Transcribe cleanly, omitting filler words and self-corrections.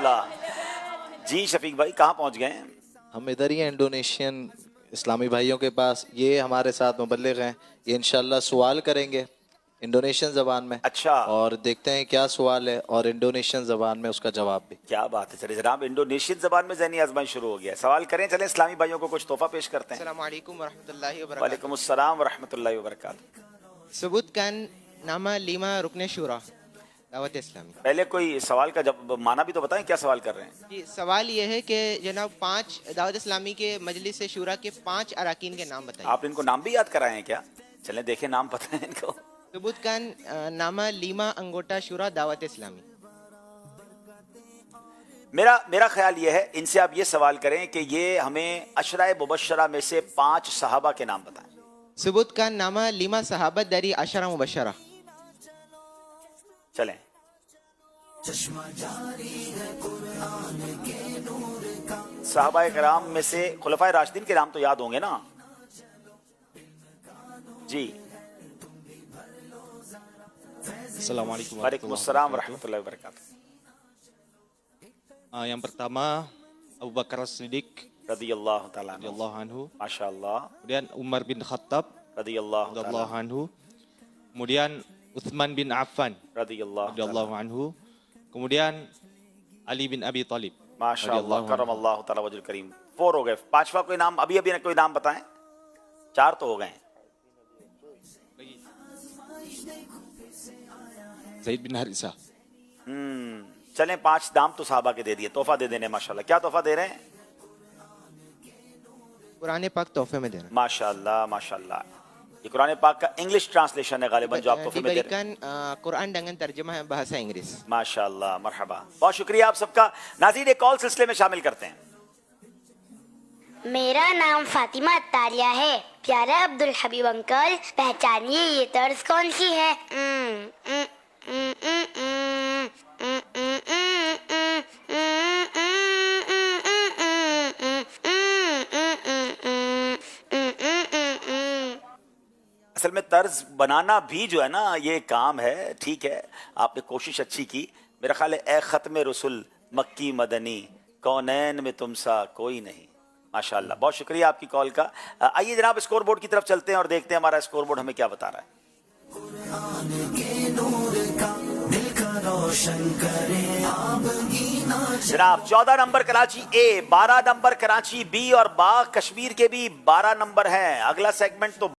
माशाल्लाह। जी शफीक भाई कहाँ पहुँच गए हैं? हम इधर ही हैं इंडोनेशियन इस्लामी भाइयों के पास। ये हमारे साथ मुबल्लिग हैं, ये इंशाल्लाह सवाल करेंगे इंडोनेशियन ज़बान में। अच्छा। और देखते हैं क्या सवाल है और इंडोनेशियन ज़बान में उसका जवाब भी। क्या बात है। चलिए जनाब इंडोनेशियन ज़बान में ज़हनी आज़माइश शुरू हो गया है। सवाल करें, चलें इस्लामी भाइयों को कुछ तोहफा पेश करते हैं। अस्सलामु अलैकुम वरहमतुल्लाहि वबरकातुहू। वालेकुम अस्सलाम वरहमतुल्लाहि वबरकातुहू। सबूतकान नामा लीमा रुकने शुरा दावत इस्लामी। पहले कोई सवाल का जब माना भी तो बताएं, क्या सवाल कर रहे हैं? जी सवाल ये है कि जनाब 5 दावत इस्लामी के मजलिस शूरा के 5 अरकान के नाम बताइए। आप इनको नाम भी याद कराए हैं क्या? चलें देखें नाम पता है इनको। सबूतकान नामा लीमा अंगोटा शुरा दावत इस्लामी। मेरा ख्याल ये है, इनसे आप ये सवाल करें कि ये हमें अशराए मुबशरा में से 5 सहाबा के नाम बताएं। सबूतकान नामा लीमा सहाबत दरी अशरा मुबशरा। चलें। सहाबाए किराम में से खुलफाए राशिदीन के नाम तो याद होंगे ना? जी। Assalamualaikum वालेकुमुस्सलाम वरहमतुल्लाहि वबरकातुहू। Yang pertama Abu Bakar As-Siddiq रदियल्लाहु ताला अन्हु। radhiyallahu anhu, माशाअल्लाह। kemudian Umar bin Khattab रदियल्लाहु ताला radhiyallahu anhu, kemudian Utsman bin Affan रदियल्लाहु ताला radhiyallahu anhu, kemudian Ali bin Abi Thalib माशाअल्लाह radhiyallahu anhu. करमल्लाहु ताला वजहुल करीम। 4 हो गए। 5वां कोई नाम अभी कोई नाम बताएं। 4 तो हो गए। Zaid bin Harithah. चलें 5 नाम तो साहबा के दे दिए, तोहफा दे देने। माशाल्लाह। क्या तोहफा दे रहे हैं? कुरान पाक तोहफे में देना। माशाल्लाह माशाल्लाह। ये कुरान पाक का इंग्लिश ट्रांसलेशन है गालिबन जो आप तोहफे में दे रहे हैं। diberikan Quran dengan terjemah bahasa Inggris। माशाल्लाह मरहबा। बहुत शुक्रिया आप सबका। नाज़रीन एक कॉल सिलसिले में शामिल करते हैं। मेरा नाम फातिमा अत्तारिया है। प्यारा अब्दुल हबीब अंकल, पहचानिए ये तर्ज कौन सी है? असल में तर्ज बनाना भी जो है ना ये काम है। ठीक है, आपने कोशिश अच्छी की। मेरा ख्याल है ए ख़त्म रसुल मक्की मदनी कौनैन में तुम सा कोई नहीं। माशाल्लाह। बहुत शुक्रिया आपकी कॉल का। आइए जनाब स्कोर बोर्ड की तरफ चलते हैं और देखते हैं हमारा स्कोर बोर्ड हमें क्या बता रहा है। जनाब 14 नंबर कराची ए, 12 नंबर कराची बी और बाग कश्मीर के भी 12 नंबर हैं। अगला सेगमेंट तो